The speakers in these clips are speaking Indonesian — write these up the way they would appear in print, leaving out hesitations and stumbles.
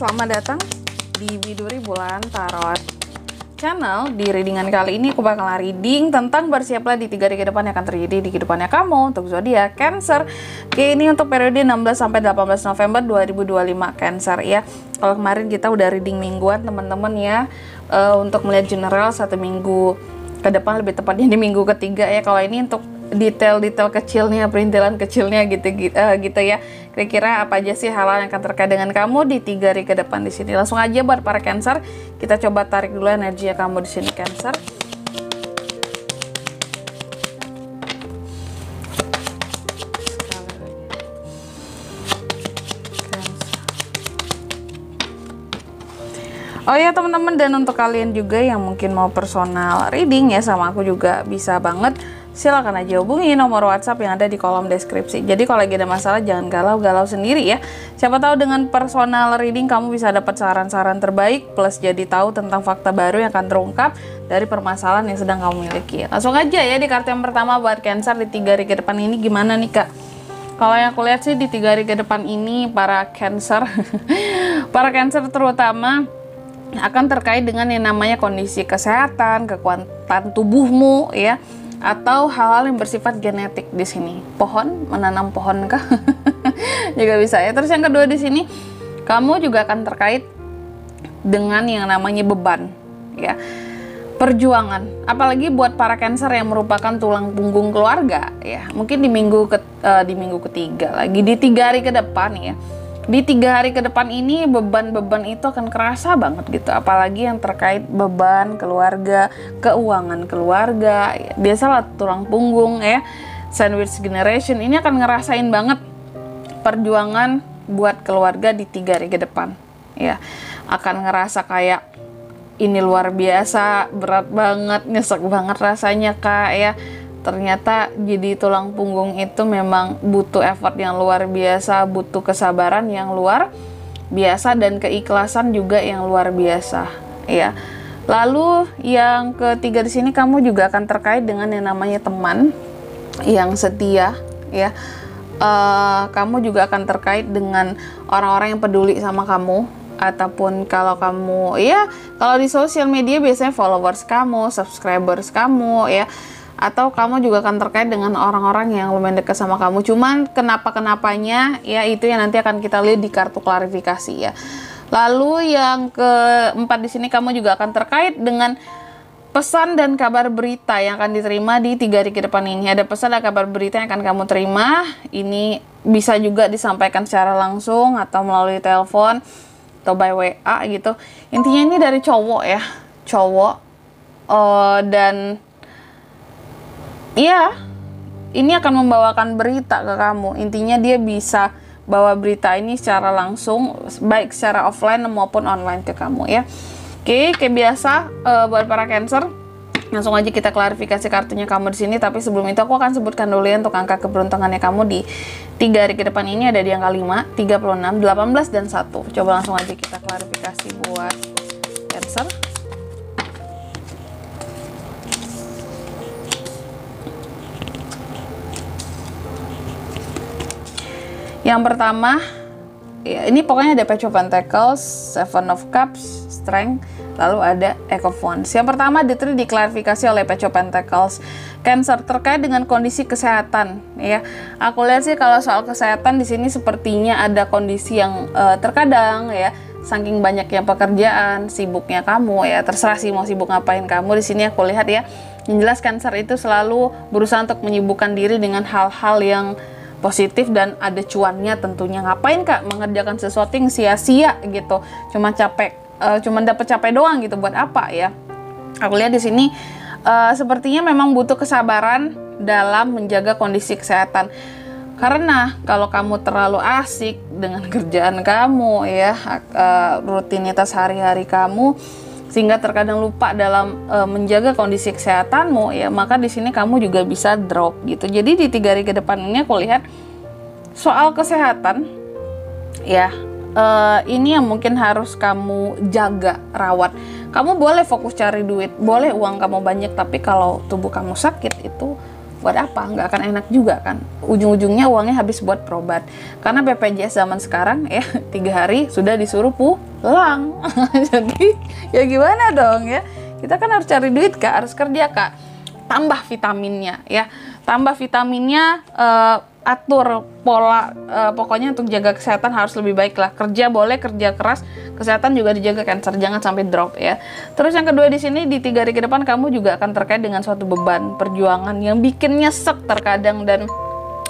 selamat datang di Biduri Bulan Tarot Channel. Di readingan kali ini aku bakal reading tentang bersiaplah di 3 hari ke depan yang akan terjadi di kehidupannya kamu untuk zodiak Cancer. Oke, ini untuk periode 16 sampai 18 November 2025 Cancer ya. Kalau kemarin kita udah reading mingguan teman-teman ya, untuk melihat general 1 minggu ke depan, lebih tepatnya di minggu ketiga ya. Kalau ini untuk detail-detail kecilnya, perintilan kecilnya gitu ya. Kira-kira apa aja sih hal-hal yang akan terkait dengan kamu di 3 hari ke depan di sini. Langsung aja buat para Cancer, kita coba tarik dulu energi kamu di sini Cancer. Oh ya teman-teman, dan untuk kalian juga yang mungkin mau personal reading ya sama aku juga bisa banget, silakan aja hubungi nomor WhatsApp yang ada di kolom deskripsi. Jadi kalau lagi ada masalah jangan galau-galau sendiri ya. Siapa tahu dengan personal reading kamu bisa dapat saran-saran terbaik plus jadi tahu tentang fakta baru yang akan terungkap dari permasalahan yang sedang kamu miliki. Langsung aja ya di kartu yang pertama buat Cancer di 3 hari ke depan ini gimana nih Kak? Kalau yang aku lihat sih di 3 hari ke depan ini para Cancer para Cancer terutama akan terkait dengan yang namanya kondisi kesehatan, kekuatan tubuhmu ya, atau hal-hal yang bersifat genetik di sini. Pohon, menanam pohon kah? Juga bisa ya. Terus yang kedua di sini, kamu juga akan terkait dengan yang namanya beban ya. Perjuangan, apalagi buat para Cancer yang merupakan tulang punggung keluarga ya. Mungkin di minggu ketiga lagi di 3 hari ke depan ya. Di 3 hari ke depan ini beban-beban itu akan kerasa banget gitu, apalagi yang terkait beban keluarga, keuangan keluarga ya. Biasalah tulang punggung ya, sandwich generation ini akan ngerasain banget perjuangan buat keluarga di 3 hari ke depan ya. Akan ngerasa kayak ini luar biasa, berat banget, nyesek banget rasanya Kak ya. Ternyata jadi tulang punggung itu memang butuh effort yang luar biasa, butuh kesabaran yang luar biasa dan keikhlasan juga yang luar biasa ya. Lalu yang ketiga di sini kamu juga akan terkait dengan yang namanya teman yang setia ya. Kamu juga akan terkait dengan orang-orang yang peduli sama kamu, ataupun kalau kamu ya, kalau di sosial media biasanya followers kamu, subscribers kamu ya, atau kamu juga akan terkait dengan orang-orang yang lumayan dekat sama kamu. Cuman kenapa-kenapanya ya itu yang nanti akan kita lihat di kartu klarifikasi ya. Lalu yang keempat di sini kamu juga akan terkait dengan pesan dan kabar berita yang akan diterima di 3 hari ke depan ini. Ada pesan dan kabar berita yang akan kamu terima. Ini bisa juga disampaikan secara langsung atau melalui telepon atau by WA gitu. Intinya ini dari cowok ya, cowok dan iya, ini akan membawakan berita ke kamu. Intinya dia bisa bawa berita ini secara langsung, baik secara offline maupun online ke kamu ya. Oke, kayak biasa buat para Cancer, langsung aja kita klarifikasi kartunya kamu di sini. Tapi sebelum itu aku akan sebutkan dulu ya untuk angka keberuntungannya kamu di 3 hari ke depan ini. Ada di angka 5, 36, 18, dan 1. Coba langsung aja kita klarifikasi buat Cancer. Yang pertama, ya, ini pokoknya ada Page of Pentacles, Seven of Cups, Strength, lalu ada Eight of Wands. Yang pertama diklarifikasi oleh Page of Pentacles, Cancer terkait dengan kondisi kesehatan ya. Aku lihat sih kalau soal kesehatan di sini sepertinya ada kondisi yang terkadang ya, saking banyaknya pekerjaan, sibuknya kamu ya, terserah sih mau sibuk ngapain kamu. Di sini aku lihat ya, yang jelas Cancer itu selalu berusaha untuk menyibukkan diri dengan hal-hal yang positif dan ada cuannya tentunya. Ngapain Kak mengerjakan sesuatu yang sia-sia gitu, cuma capek, cuma dapet capek doang gitu, buat apa ya. Aku lihat di sini sepertinya memang butuh kesabaran dalam menjaga kondisi kesehatan, karena kalau kamu terlalu asik dengan kerjaan kamu ya, rutinitas hari-hari kamu, sehingga terkadang lupa dalam menjaga kondisi kesehatanmu ya, maka di sini kamu juga bisa drop gitu. Jadi di 3 hari ke depan ini aku lihat soal kesehatan ya, ini yang mungkin harus kamu jaga, rawat. Kamu boleh fokus cari duit, boleh uang kamu banyak, tapi kalau tubuh kamu sakit itu buat apa? Nggak akan enak juga kan. Ujung-ujungnya uangnya habis buat berobat. Karena BPJS zaman sekarang ya 3 hari sudah disuruh pulang. Jadi ya gimana dong ya? Kita kan harus cari duit Kak, harus kerja Kak. Tambah vitaminnya ya. Tambah vitaminnya, atur pola, pokoknya untuk jaga kesehatan harus lebih baik lah. Kerja boleh, kerja keras, kesehatan juga dijaga, cancer jangan sampai drop ya. Terus yang kedua di sini di 3 hari ke depan kamu juga akan terkait dengan suatu beban perjuangan yang bikin nyesek terkadang, dan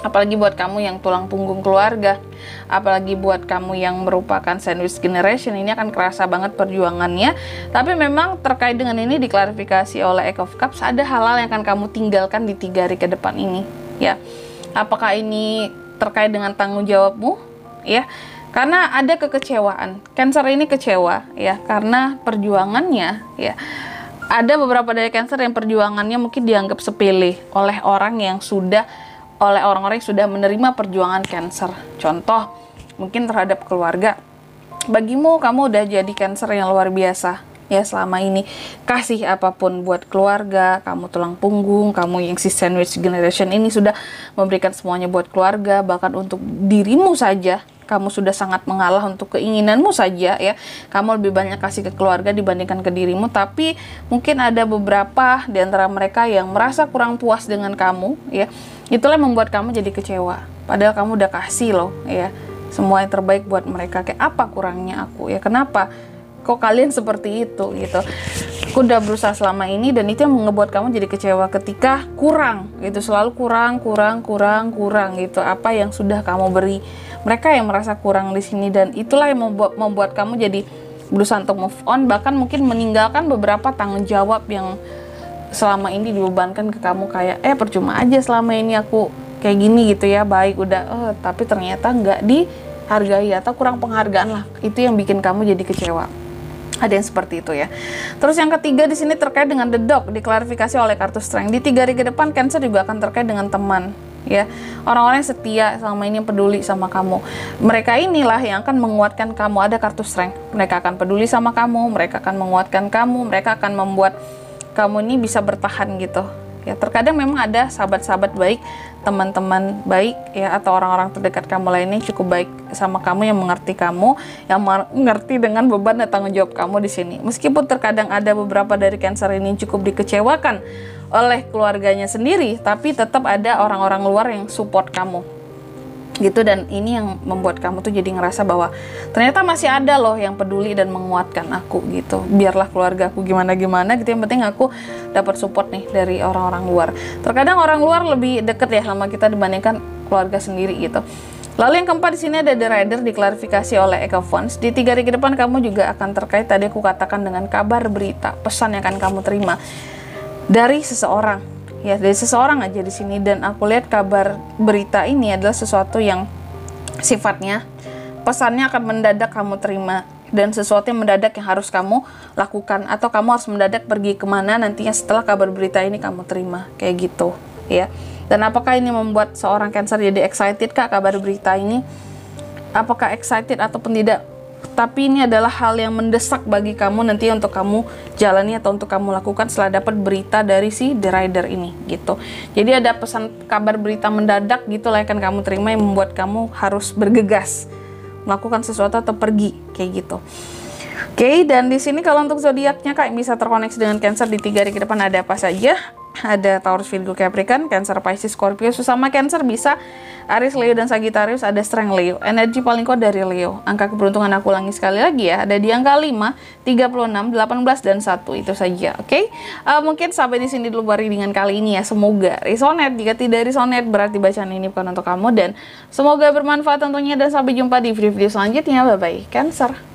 apalagi buat kamu yang tulang punggung keluarga, apalagi buat kamu yang merupakan sandwich generation, ini akan kerasa banget perjuangannya. Tapi memang terkait dengan ini diklarifikasi oleh Eight of Cups, ada hal-hal yang akan kamu tinggalkan di 3 hari ke depan ini ya. Apakah ini terkait dengan tanggung jawabmu ya? Karena ada kekecewaan. Cancer ini kecewa ya karena perjuangannya ya. Ada beberapa dari Cancer yang perjuangannya mungkin dianggap sepele oleh orang-orang yang sudah menerima perjuangan Cancer. Contoh, mungkin terhadap keluarga. Bagimu kamu udah jadi Cancer yang luar biasa. Ya selama ini kasih apapun buat keluarga, kamu tulang punggung, kamu yang si sandwich generation ini sudah memberikan semuanya buat keluarga, bahkan untuk dirimu saja kamu sudah sangat mengalah untuk keinginanmu saja ya. Kamu lebih banyak kasih ke keluarga dibandingkan ke dirimu, tapi mungkin ada beberapa di antara mereka yang merasa kurang puas dengan kamu ya. Itulah yang membuat kamu jadi kecewa. Padahal kamu udah kasih loh ya, semua yang terbaik buat mereka. Kayak apa kurangnya aku ya? Kenapa kok kalian seperti itu gitu? Aku udah berusaha selama ini, dan itu yang ngebuat kamu jadi kecewa ketika kurang gitu, selalu kurang gitu apa yang sudah kamu beri. Mereka yang merasa kurang di sini, dan itulah yang membuat kamu jadi berusaha untuk move on, bahkan mungkin meninggalkan beberapa tanggung jawab yang selama ini dibebankan ke kamu. Kayak percuma aja selama ini aku kayak gini gitu ya, baik udah tapi ternyata nggak dihargai atau kurang penghargaan lah. Itu yang bikin kamu jadi kecewa. Ada yang seperti itu ya. Terus yang ketiga di sini terkait dengan the dog, diklarifikasi oleh kartu strength. Di 3 hari ke depan Cancer juga akan terkait dengan teman ya. Orang-orang yang setia selama ini, yang peduli sama kamu. Mereka inilah yang akan menguatkan kamu. Ada kartu strength. Mereka akan peduli sama kamu, mereka akan menguatkan kamu, mereka akan membuat kamu ini bisa bertahan gitu. Ya, terkadang memang ada sahabat-sahabat baik, teman-teman baik ya, atau orang-orang terdekat kamu lainnya cukup baik sama kamu, yang mengerti kamu, yang mengerti dengan beban dan tanggung jawab kamu di sini. Meskipun terkadang ada beberapa dari Cancer ini cukup dikecewakan oleh keluarganya sendiri, tapi tetap ada orang-orang luar yang support kamu gitu. Dan ini yang membuat kamu tuh jadi ngerasa bahwa ternyata masih ada loh yang peduli dan menguatkan aku gitu. Biarlah keluarga aku gimana-gimana gitu, yang penting aku dapat support nih dari orang-orang luar. Terkadang orang luar lebih deket ya sama kita dibandingkan keluarga sendiri gitu. Lalu yang keempat di sini ada The Rider, diklarifikasi oleh Eight of Wands. Di 3 hari ke depan kamu juga akan terkait, tadi aku katakan, dengan kabar, berita, pesan yang akan kamu terima dari seseorang. Ya, dari seseorang aja di sini, dan aku lihat kabar berita ini adalah sesuatu yang sifatnya pesannya akan mendadak kamu terima, dan sesuatu yang mendadak yang harus kamu lakukan, atau kamu harus mendadak pergi kemana nantinya setelah kabar berita ini kamu terima, kayak gitu ya. Dan apakah ini membuat seorang Cancer jadi excited Kak kabar berita ini? Apakah excited ataupun tidak? Tapi ini adalah hal yang mendesak bagi kamu nanti untuk kamu jalani atau untuk kamu lakukan setelah dapat berita dari si The Rider ini gitu. Jadi ada pesan kabar berita mendadak gitu lah yang akan kamu terima, yang membuat kamu harus bergegas melakukan sesuatu atau pergi kayak gitu. Oke, dan di sini kalau untuk zodiaknya Kak yang bisa terkoneksi dengan Cancer di 3 hari ke depan ada apa saja? Ada Taurus, Virgo, Capricorn, Cancer, Pisces, Scorpio. Sesama Cancer bisa Aries, Leo, dan Sagittarius. Ada Strength Leo. Energi paling kuat dari Leo. Angka keberuntungan aku ulangi sekali lagi ya. Ada di angka 5, 36, 18, dan 1. Itu saja, oke? Mungkin sampai di sini dulu readingan kali ini ya. Semoga resonate. Jika tidak resonate, berarti bacaan ini bukan untuk kamu. Dan semoga bermanfaat tentunya. Dan sampai jumpa di video-video selanjutnya. Bye-bye, Cancer.